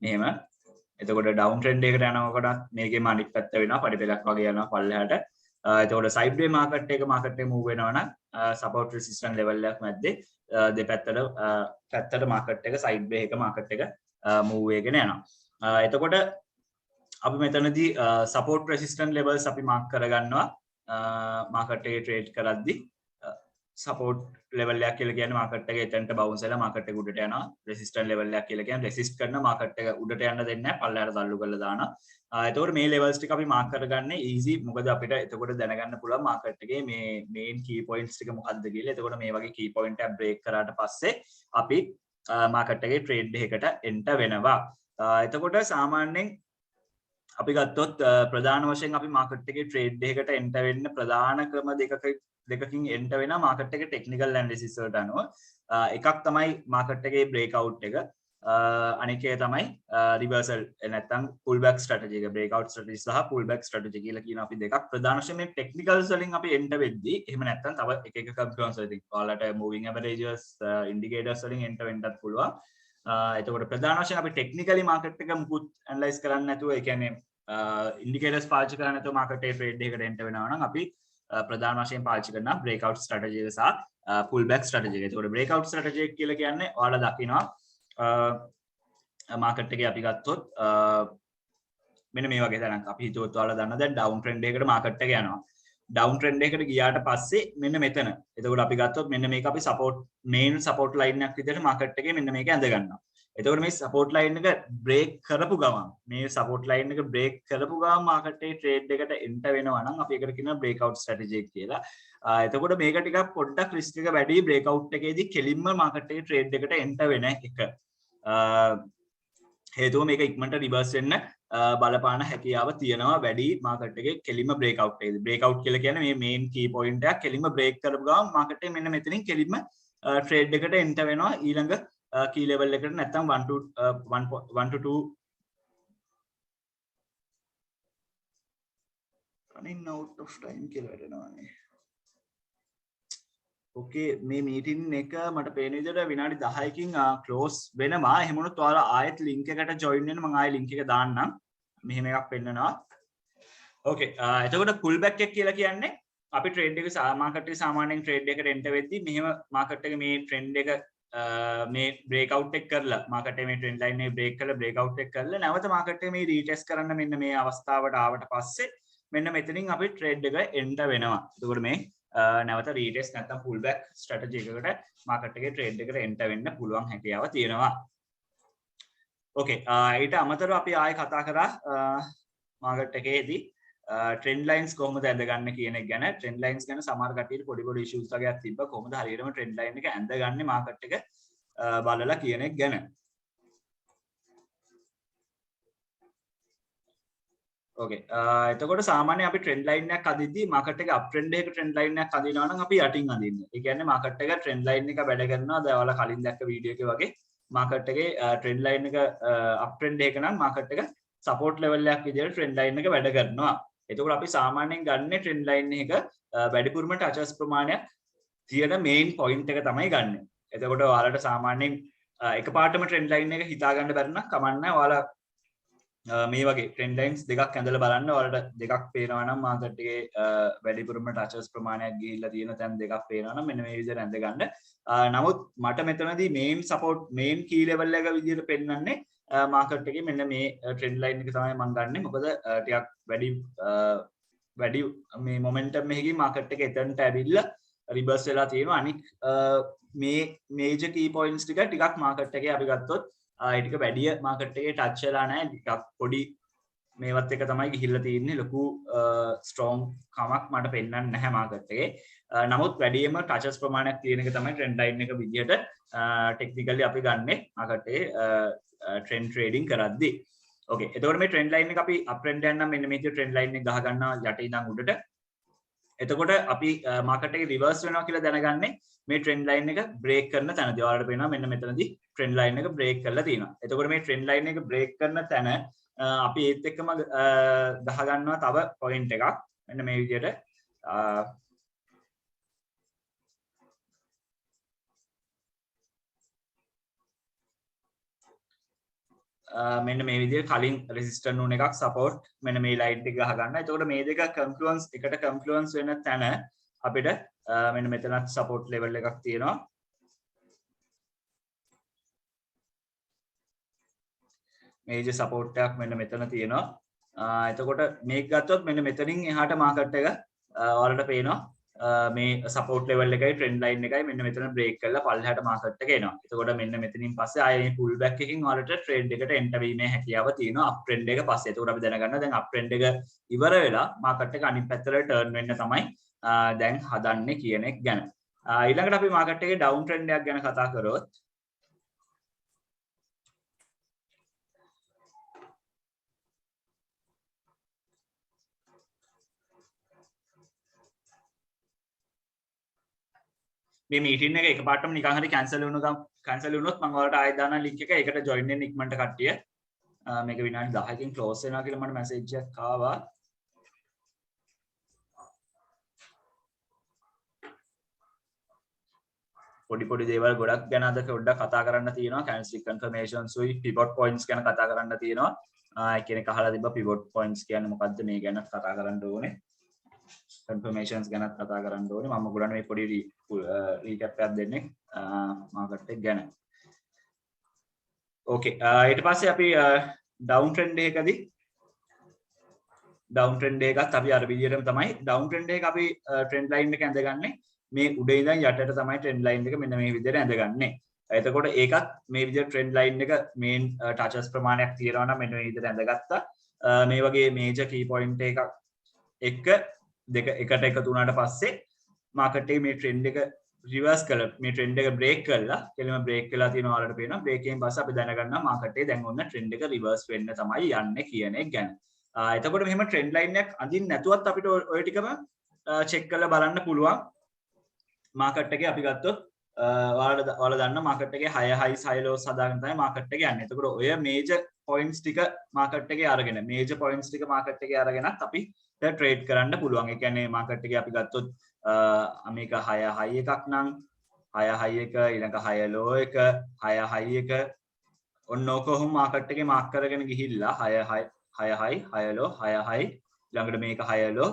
මෙහෙම එතකොට ඩවුන් ට්‍රෙන්ඩ් එකකට යනකොට මේකේම අනිත් පැත්ත වෙනවා පඩි පෙලක් වගේ යනවා පල්ලෙහාට. එතකොට සයිඩ්වේ මාකට් එක මූව් වෙනවා නම් සපෝට් රෙසිස්ටන්ස් ලෙවල් එකක් මැද්දේ පැත්තට මාකට් එක සයිඩ්වේ එක මාකට් එක මූව් වෙගෙන යනවා. එතකොට අපි මෙතනදී සපෝට් රෙසිස්ටන්ස් ලෙවල්ස් අපි මාක් කරගන්නවා මාකට් එකේ ට්‍රේඩ් කරද්දී. සපෝට් ලෙවල් එකක් කියලා කියන්නේ මාකට් එක එතනට බවුන්ස් වෙලා මාකට් එක උඩට යනවා. රෙසිස්ටන්ස් ලෙවල් එකක් කියලා කියන්නේ රෙසිස්ට් කරන මාකට් එක උඩට යන්න දෙන්නේ නැහැ පල්ලෙහාට තල්ලු කරලා දානවා. එතකොට මේ ලෙවල්ස් ටික අපි මාක් කරගන්නේ ඊසි මොකද අපිට එතකොට දැනගන්න පුළුවන් මාකට් එකේ මේ මේන් කී පොයින්ට්ස් ටික මොකක්ද කියලා. එතකොට මේ වගේ කී පොයින්ට් එකක් බ්‍රේක් කරාට පස්සේ අපි මාකට් එකේ ට්‍රේඩ් එකකට එන්ටර් වෙනවා. එතකොට සාමාන්‍යයෙන් අපි ගත්තොත් ප්‍රධාන වශයෙන් අපි මාකට් එකේ ට්‍රේඩ් එකකට එන්ටර් වෙන්න ප්‍රධාන ක්‍රම දෙකකින් එන්ටර් වෙනවා මාකට් එකේ ටෙක්නිකල් ඇනලිසිස් වලට අනුව. එකක් තමයි මාකට් එකේ බ්‍රේක්අවුට් එක. අනික එක තමයි රිවර්සල් නැත්නම් පුල් බෑක් ස්ට්‍රැටජි එක. බ්‍රේක්අවුට් ස්ට්‍රැටජි සහ පුල් බෑක් ස්ට්‍රැටජි කියලා කියන අපි දෙකක් ප්‍රධාන වශයෙන් මේ ටෙක්නිකල්ස් වලින් අපි එන්ටර් වෙද්දී එහෙම නැත්නම් තව එක කම්පියුටර්ස් වලින් ඔයාලට මූවිං ඇවරේජස් ඉන්ඩිකේටර්ස් වලින් එන්ටර් වෙන්නත් පුළුවන්. එතකොට ප්‍රධාන වශයෙන් අපි ටෙක්නිකලි මාකට් එක මුකුත් ඇනලයිස් කරන්නේ නැතුව ඒ කියන්නේ ඉන්ඩිකේටර්ස් පාවිච්චි කරන්නේ නැතුව මාකට් එකේ ට්‍රේඩ් එකකට එන්ටර් වෙනවා නම් අපි ප්‍රධාන වශයෙන් පාවිච්චි කරන බ්‍රේක්අවුට් ස්ට්‍රැටජි එක සහ පුල් බෑක් ස්ට්‍රැටජි එක. ඒකට බ්‍රේක්අවුට් ස්ට්‍රැටජි එක කියලා කියන්නේ ඔයාලා දකිනවා මාකට් එකේ අපි ගත්තොත් මෙන්න මේ වගේ තැනක් අපි හිතුවොත් ඔයාලා දන්න දැන් ඩවුන් ට්‍රෙන්ඩ් එකකට මාකට් එක යනවා. ඩවුන් ට්‍රෙන්ඩ් එකකට ගියාට පස්සේ මෙන්න මෙතන. එතකොට අපි ගත්තොත් මෙන්න මේක අපි සපෝට් මේන් සපෝට් ලයින් එකක් විදිහට මාකට් එකේ මෙන්න මේක ඇඳ ගන්නවා. එතකොට මේ සපෝට් ලයින් එක බ්‍රේක් කරපු ගමන් මේ සපෝට් ලයින් එක බ්‍රේක් කරපු ගමන් මාකට් එකේ ට්‍රේඩ් එකට එන්ටර් වෙනවා නම් අපි ඒකට කියනවා බ්‍රේක්අවුට් ස්ට්‍රැටජි එක කියලා. එතකොට මේක ටිකක් පොඩ්ඩක් රිස්ක් එක වැඩි බ්‍රේක්අවුට් එකේදී කෙලින්ම මාකට් එකේ ට්‍රේඩ් එකට එන්ටර් වෙන එක. හේතුව මේක ඉක්මනට රිවර්ස් වෙන්න බලපාන හැකියාව තියෙනවා වැඩි මාකට් එකේ කෙලින්ම බ්‍රේක්අවුට් එකේදී. බ්‍රේක්අවුට් කියලා කියන්නේ මේ මේන් කී පොයින්ට් එකක් කෙලින්ම බ්‍රේක් කරපු ගමන් මාකට් එකේ මෙන්න මෙතනින් කෙලින්ම ට්‍රේඩ් එකට එන්ටර් වෙනවා ඊළඟ key level එකට නැත්නම් 1 to 2 running out of time කියලා වැටෙනවානේ. ඕකේ මේ මීටින් එක මට පේන විදිහට විනාඩි 10කින් ක්ලෝස් වෙනවා. එහෙම වුණොත් ඔයාලා ආයෙත් link එකට join වෙන්න මම ආයෙ link එක දාන්නම්. මෙහෙම එකක් පෙන්නනවා. ඕකේ එතකොට pull back එක කියලා කියන්නේ අපි ට්‍රේඩ් එක මාකට් එකේ සාමාන්‍යයෙන් ට්‍රේඩ් එකට එන්ටර් වෙද්දී මෙහෙම මාකට් එකේ මේ ට්‍රෙන්ඩ් එක මේ බ්‍රේක්අවුට් එක කරලා මාකට් එකේ මේ ට්‍රෙන්ඩ් ලයින් එක බ්‍රේක් කරලා බ්‍රේක්අවුට් එක කරලා නැවත මාකට් එකේ මේ රීටෙස්ට් කරන්න මෙන්න මේ අවස්ථාවට ආවට පස්සේ මෙන්න මෙතනින් අපි ට්‍රේඩ් එක එන්ටර් වෙනවා. එතකොට මේ නැවත රීටෙස්ට් නැත්නම් පුල් බෑක් ස්ට්‍රැටජි එකකට මාකට් එකේ ට්‍රේඩ් එකට එන්ටර් වෙන්න පුළුවන් හැකියාව තියෙනවා. ඕකේ ඊට අමතරව අපි ආයෙ කතා කරා මාකට් එකේදී ට්‍රෙන්ඩ් ලයින්ස් කොහොමද ඇඳගන්න කියන එක ගැන. ට්‍රෙන්ඩ් ලයින්ස් ගැන සමහර කට්ටියට පොඩි ඉෂුස් වගේක් තිබ්බා. කොහොමද හරියටම ට්‍රෙන්ඩ් ලයින් එක ඇඳගන්නේ මාකට් එක බලලා කියන එක ගැන. ඕකේ එතකොට සාමාන්‍යයෙන් අපි ට්‍රෙන්ඩ් ලයින් එකක් අදිද්දී මාකට් එක අප් ට්‍රෙන්ඩ් එකක ට්‍රෙන්ඩ් ලයින් එකක් අදිනවා නම් අපි යටින් අදින්නේ. ඒ කියන්නේ මාකට් එක ට්‍රෙන්ඩ් ලයින් එක වැඩ කරනවා. දැන් ඔයාලා කලින් දැක්ක වීඩියෝ එකේ වගේ මාකට් එකේ ට්‍රෙන්ඩ් ලයින් එක අප් ට්‍රෙන්ඩ් එක නම් මාකට් එක සපෝට් ලෙවල් එකක් විදිහට ට්‍රෙන්ඩ් ලයින් එක වැඩ කරනවා. එතකොට අපි සාමාන්‍යයෙන් ගන්න ට්‍රෙන්ඩ් ලයින් එක වැඩිපුරම ටචස් ප්‍රමාණයක් තියෙන මේන් පොයින්ට් එක තමයි ගන්න. එතකොට ඔයාලට සාමාන්‍යයෙන් එකපාරටම ට්‍රෙන්ඩ් ලයින් එක හිතා ගන්න බැරි නම් කමක් නැහැ. ඔයාලා මේ වගේ ට්‍රෙන්ඩ් ලයින්ස් දෙකක් ඇඳලා බලන්න ඔයාලට දෙකක් පේනවා නම් මාකට් එකේ වැඩිපුරම ටචර්ස් ප්‍රමාණයක් ගිහිල්ලා තියෙන තැන් දෙකක් පේනවා නම් මෙන්න මේ විදිහට ඇඳ ගන්න. නමුත් මට මෙතනදී මේන් සපෝට් මේන් කී ලෙවල් එක විදිහට පෙන්වන්නේ මාකට් එකේ මෙන්න මේ ට්‍රෙන්ඩ් ලයින් එක තමයි මම ගන්නෙ. මොකද ටිකක් වැඩි මේ මොමන්ටම් එකකින් මාකට් එක එතනට ඇවිල්ලා රිවර්ස් වෙලා තියෙනවා. අනික මේ මේජර් කී පොයින්ට්ස් ටිකක් මාකට් එකේ අපි ගත්තොත් ඒ ටික වැඩි මාකට් එකේ ටච් වෙලා නැහැ. ටිකක් පොඩි මේවත් එක තමයි ගිහිල්ලා තියෙන්නේ. ලොකු ස්ට්‍රෝං කමක් මට පෙන්වන්න නැහැ මාකට් එකේ. නමුත් වැඩිම ටචස් ප්‍රමාණයක් තියෙන එක තමයි ට්‍රෙන්ඩ් ලයින් එක විදිහට ටෙක්නිකලි අපි ගන්නෙ මාකට් එකේ ට්‍රෙන්ඩ් ට්‍රේඩින් කරද්දී. ඕකේ. එතකොට මේ ට්‍රෙන්ඩ් ලයින් එක අපි අප් ට්‍රෙන්ඩ් යනවා මෙන්න මේ ට්‍රෙන්ඩ් ලයින් එක ගහ ගන්නවා යට ඉඳන් උඩට. එතකොට අපි මාකට් එකේ රිවර්ස් වෙනවා කියලා දැනගන්නේ මේ ට්‍රෙන්ඩ් ලයින් එක බ්‍රේක් කරන තැනදී. ඔයාලට පේනවා මෙන්න මෙතනදී ට්‍රෙන්ඩ් ලයින් එක බ්‍රේක් කරලා තියෙනවා. එතකොට මේ ට්‍රෙන්ඩ් ලයින් එක බ්‍රේක් කරන තැන අපි ඒත් එක්කම ගහ ගන්නවා තව පොයින්ට් එකක්. මෙන්න මේ විදිහට මෙන්න මේ විදිහට කලින් රෙසිස්ටන්ට් නුන එකක් සපෝට් මෙන්න මේ ලයින් එක ගහ ගන්න. එතකොට මේ දෙක කන්ෆ්ලුවන්ස් එකට කන්ෆ්ලුවන්ස් වෙන තැන අපිට මෙන්න මෙතනත් සපෝට් ලෙවල් එකක් තියෙනවා. මේජර් සපෝට් එකක් මෙන්න මෙතන තියෙනවා. එතකොට මේක ගත්තොත් මෙන්න මෙතනින් එහාට මාකට් එක ඔයාලට පේනවා මේ සපෝට් ලෙවල් එකයි ට්‍රෙන්ඩ් ලයින් එකයි මෙන්න මෙතන බ්‍රේක් කරලා පල්ලෙහාට මාකට් එක එනවා. එතකොට මෙන්න මෙතනින් පස්සේ ආයේ මේ පුල් බෑක් එකකින් ඔයාලට ට්‍රේඩ් එකට එන්ටර් වීමේ හැකියාව තියෙනවා අප් ට්‍රෙන්ඩ් එක පස්සේ. එතකොට අපි දැනගන්නවා දැන් අප් ට්‍රෙන්ඩ් එක ඉවර වෙලා මාකට් එක අනිත් පැත්තට ටර්න් වෙන්න තමයි දැන් හදන්නේ කියන එක ගැන. ඊළඟට අපි මාකට් එකේ ඩවුන් ට්‍රෙන්ඩ් එකක් ගැන කතා කරොත් මේ මීටින් එක එකපාරටම නිකන් හරි කැන්සල් වුණොත් මම ඔයාලට ආයෙත් දාන ලින්ක් එක ඒකට ජොයින් වෙන්න ඉක්මනට කට්ටිය. මේක විනාඩි 10කින් ක්ලෝස් වෙනවා කියලා මට මැසේජ් එකක් ආවා. පොඩි දේවල් ගොඩක් ගැන අද පොඩ්ඩක් කතා කරන්න තියෙනවා. කැන්ඩල්ස්ටික් කන්ෆර්මේෂන්ස් උයි පිවොට් පොයින්ට්ස් ගැන කතා කරන්න තියෙනවා. කෙනෙක් අහලා තිබ්බා පිවොට් පොයින්ට්ස් කියන්නේ මොකද්ද මේ ගැන කතා කරන්න ඕනේ. කන්ෆර්මේෂන්ස් ගැන කතා කරන්න ඕනේ. මම ඔයගොල්ලන්ට මේ පොඩි රීකැප් එකක් දෙන්නේ මාකට් එක ගැන. ඕකේ. ඊට පස්සේ අපි ඩවුන් ට්‍රෙන්ඩ් එකකදී ඩවුන් ට්‍රෙන්ඩ් එකත් අපි අර විදිහටම තමයි ඩවුන් ට්‍රෙන්ඩ් එක අපි ට්‍රෙන්ඩ් ලයින් එක ඇඳගන්නේ මේ උඩ ඉඳන් යටට තමයි ට්‍රෙන්ඩ් ලයින් එක මෙන්න මේ විදිහට ඇඳගන්නේ. එතකොට ඒකත් මේ විදිහට ට්‍රෙන්ඩ් ලයින් එක මේන් ටචස් ප්‍රමාණයක් තියෙනවා නම් මෙන්න මේ විදිහට ඇඳගත්තා. මේ වගේ මේජර් කී පොයින්ට් එකක් එක දෙක එකට එකතු වුණාට පස්සේ මාකට් එකේ මේ ට්‍රෙන්ඩ් එක රිවර්ස් කළා මේ ට්‍රෙන්ඩ් එක බ්‍රේක් කළා කෙලිම බ්‍රේක් වෙලා තියෙනවා ඔයාලට පේනවා බ්‍රේක් එකෙන් පස්සේ අපි දැනගන්නවා මාකට් එකේ දැන් ඔන්න ට්‍රෙන්ඩ් එක රිවර්ස් වෙන්න තමයි යන්නේ කියන එක ගැන. එතකොට මෙහෙම ට්‍රෙන්ඩ් ලයින් එකක් අඳින්න නැතුවත් අපිට ඔය ටිකම චෙක් කරලා බලන්න පුළුවන්. මාකට් එකේ අපි ගත්තොත් ඔයාලා දන්න මාකට් එකේ 6 highs 6 lows හදාගෙන තමයි මාකට් එක යන්නේ. එතකොට ඔය මේජර් පොයින්ට්ස් ටික මාකට් එකේ අරගෙන මේජර් පොයින්ට්ස් ටික මාකට් එකේ අරගෙනත් අපි ට්‍රේඩ් කරන්න පුළුවන්. ඒ කියන්නේ මාකට් එකේ අපි ගත්තොත් මේක 6 high එකක් නම් 6 high එක ඊළඟ 6 low එක 6 high එක ඔන්න ඔකොහොම මාකට් එකේ මාක් කරගෙන ගිහිල්ලා 6 high 6 low 6 high ඊළඟට මේක 6 low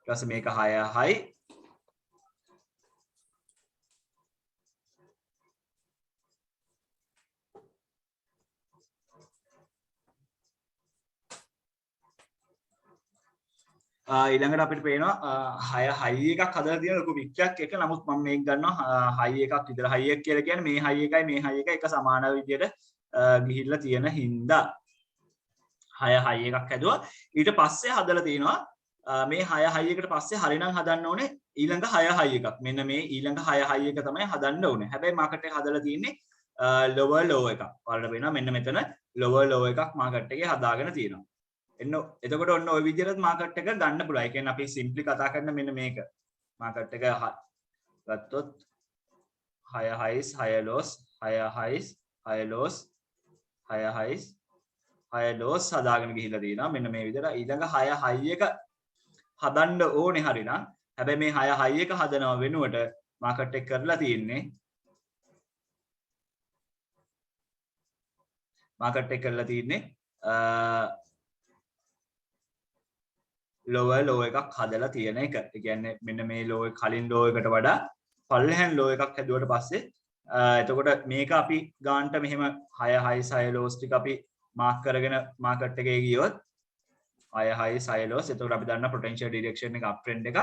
ඊට මේක 6 high ඊළඟට අපිට පේනවා 6 high එකක් හදලා තියෙන ලොකු වික්කයක් එක. නමුත් මම මේක ගන්නවා high එකක් විතර high එක කියලා කියන්නේ මේ high එකයි මේ high එක සමාන විදියට ගිහිල්ලා තියෙන හින්දා 6 high එකක් හැදුවා. ඊට පස්සේ හදලා තියෙනවා මේ 6 high එකට පස්සේ හරිනම් හදන්න ඕනේ ඊළඟ 6 high එකක්. මෙන්න මේ ඊළඟ 6 high එක තමයි හදන්න ඕනේ. හැබැයි මාකට් එක හදලා තියෙන්නේ lower low එකක්. ඔයාලට පේනවා මෙන්න මෙතන lower low එකක් මාකට් එකේ හදාගෙන තියෙනවා. එතකොට ඔන්න ওই විදිහට මාකට් එක ගන්න පුළුවන්. ඒ කියන්නේ අපි සිම්ප්ලි කතා කරන මෙන්න මේක. මාකට් එක ගත්තොත් 6 highs 6 lows 6 highs 6 lows 6 highs 6 lows හදාගෙන ගිහිල්ලා තියෙනවා. මෙන්න මේ විදිහට ඊළඟ 6 high එක හදන්න ඕනේ හරිනම්. හැබැයි මේ 6 high එක හදනව වෙනුවට මාකට් එක කරලා තියෙන්නේ මාකට් එක කරලා තියෙන්නේ lower low එකක් හදලා තියෙන එක. ඒ කියන්නේ මෙන්න මේ low එක කලින් low එකට වඩා පල්ලෙහාන් low එකක් හැදුවට පස්සේ එතකොට මේක අපි ගානට මෙහෙම 6 highs 6 lows ටික අපි මාක් කරගෙන මාකට් එකේ ගියොත් 6 highs 6 lows එතකොට අපි දන්නා potential direction එක up trend එකක්.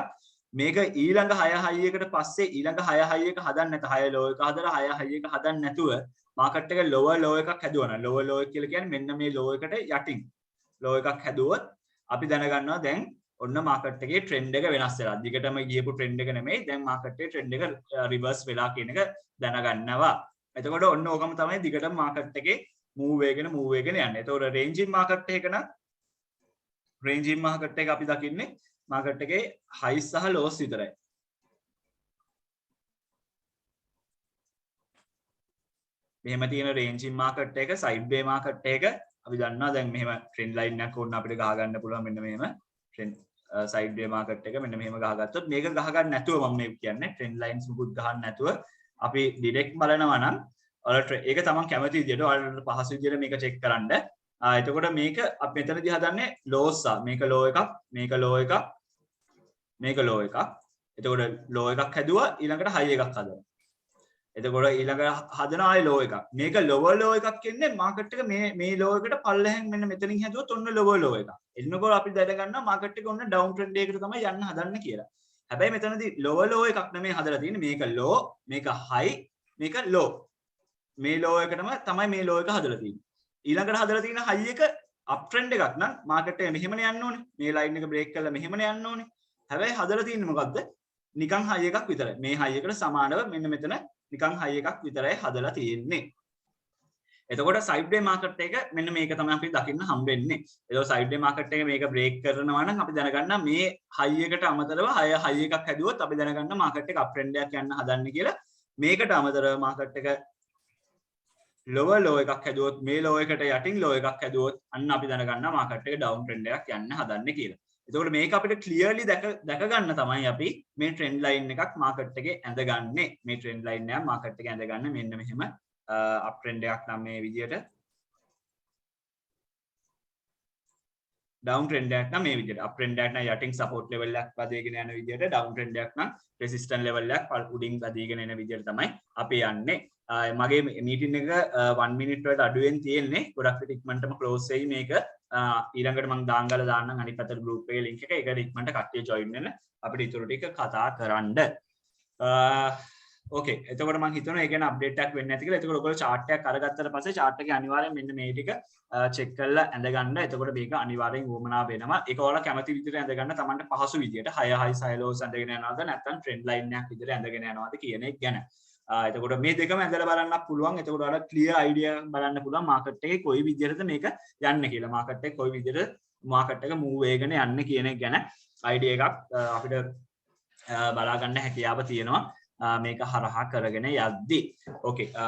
මේක ඊළඟ 6 high එකට පස්සේ ඊළඟ 6 high එක හදන්න නැත 6 low එක හදලා 6 high එක හදන්න නැතුව මාකට් එක lower low එකක් හැදුවා නම් lower low එක කියලා කියන්නේ මෙන්න මේ low එකට යටින් low එකක් හැදුවොත් අපි දැනගන්නවා දැන් ඔන්න මාකට් එකේ ට්‍රෙන්ඩ් එක වෙනස් වෙලා. දිගටම ගියපු ට්‍රෙන්ඩ් එක නෙමෙයි. දැන් මාකට් එකේ ට්‍රෙන්ඩ් එක රිවර්ස් වෙලා කියන එක දැනගන්නවා. එතකොට ඔන්න ඕකම තමයි දිගටම මාකට් එකේ මූව් වෙගෙන යන්නේ. එතකොට රේන්ජින් මාකට් එක නම් රේන්ජින් මාකට් එක අපි දකින්නේ මාකට් එකේ highs සහ lows විතරයි. මෙහෙම තියෙන රේන්ජින් මාකට් එක සයිඩ් වේ මාකට් එක අපි දන්නවා දැන් මෙහෙම ට්‍රෙන්ඩ් ලයින් එකක් ඕන අපිට ගහ ගන්න පුළුවන් මෙන්න මෙහෙම ට්‍රෙන්ඩ් සයිඩ් වේ මාකට් එක මෙන්න මෙහෙම ගහගත්තොත් මේක ගහ ගන්න නැතුව මම මේ කියන්නේ ට්‍රෙන්ඩ් ලයින්ස් මුකුත් ගහන්න නැතුව අපි ඩිරෙක්ට් බලනවා නම් ඔයාලට ඒක තමන් කැමති විදියට ඔයාලට පහසු විදියට මේක චෙක් කරන්න. එතකොට මේක අපි මෙතනදී හදන්නේ lows මේක low එකක් මේක low එකක් මේක low එකක්. එතකොට low එකක් හැදුවා ඊළඟට high එකක් හදනවා. එතකොට ඊළඟ හදන ආයි low එකක්. මේක lower low එකක් කියන්නේ මාකට් එක මේ low එකට පල්ලෙහෙන් මෙන්න මෙතනින් හැදුවොත් ඔන්න lower low එකක්. එන්නකොට අපි දැනගන්නවා මාකට් එක ඔන්න down trend එකකට තමයි යන්න හදන්නේ කියලා. හැබැයි මෙතනදී lower low එකක් නෙමෙයි හදලා තියෙන්නේ. මේක low, මේක high, මේක low. මේ low එකටම තමයි මේ low එක හදලා තියෙන්නේ. ඊළඟට හදලා තියෙන high එක up trend එකක් නම් මාකට් එක මෙහෙමනේ යන්න ඕනේ. මේ line එක break කරලා මෙහෙමනේ යන්න ඕනේ. හැබැයි හදලා තියෙන්නේ මොකද්ද? නිකන් high එකක් විතරයි. මේ high එකට සමානව මෙන්න මෙතන නිකන් high එකක් විතරයි හදලා තියෙන්නේ. එතකොට side way market එක මෙන්න මේක තමයි අපි දකින්න හම්බෙන්නේ. එතකොට side way market එක මේක break කරනවා නම් අපි දැනගන්න මේ high එකට අමතරව high එකක් හැදුවොත් අපි දැනගන්න market එක up trend එකක් යන්න හදන්නේ කියලා. මේකට අමතරව market එක lower low එකක් හැදුවොත් මේ low එකට යටින් low එකක් හැදුවොත් අන්න අපි දැනගන්න market එක down trend එකක් යන්න හදන්නේ කියලා. එතකොට මේක අපිට clearly දැක ගන්න තමයි අපි මේ trend line එකක් market එකේ ඇඳගන්නේ. මේ trend line එක market එකේ ඇඳගන්න මෙන්න මෙහෙම up trend එකක් නම් මේ විදියට down trend එකක් නම් මේ විදියට up trend එකක් නම් යටින් support level එකක් වදේගෙන යන විදියට down trend එකක් නම් resistance level එකක් උඩින් වදේගෙන එන විදියට තමයි අපි යන්නේ. මගේ meeting එක 1 minute වලට අඩුවෙන් තියෙන්නේ. ගොඩක් විට ඉක්මනටම close වෙයි මේක. ඊළඟට මම දාංගල දාන්නම් අනිත් පැත්තට group එකේ link එක. ඒකට ඉක්මනට කට්ටිය join වෙන්න අපිට ඊටු ටික කතා කරන්න. ඕකේ. එතකොට මම හිතනවා ඒ කියන්නේ update එකක් වෙන්නේ නැති කියලා. එතකොට ඔයගොල්ලෝ chart එකක් අරගත්තට පස්සේ chart එකේ අනිවාර්යෙන් මෙන්න මේ ටික check කරලා ඇඳ ගන්න. එතකොට මේක අනිවාර්යෙන් වුමනා වෙනවා. ඒක ඔයාලා කැමති විදිහට ඇඳ ගන්න Tamanට පහසු විදිහට 6 highs 6 lows ඇඳගෙන යනවාද නැත්නම් trend line එකක් විදිහට ඇඳගෙන යනවාද කියන එක ගැන. එතකොට මේ දෙකම ඇඳලා බලන්නත් පුළුවන්. එතකොට ඔයාලා clear idea බලන්න පුළුවන් market එකේ කොයි විදිහටද මේක යන්නේ කියලා. market එක කොයි විදිහට market එක move වෙගෙන යන්නේ කියන එක ගැන idea එකක් අපිට බලා ගන්න හැකියාව තියෙනවා මේක හරහා කරගෙන යද්දි. ඕකේ.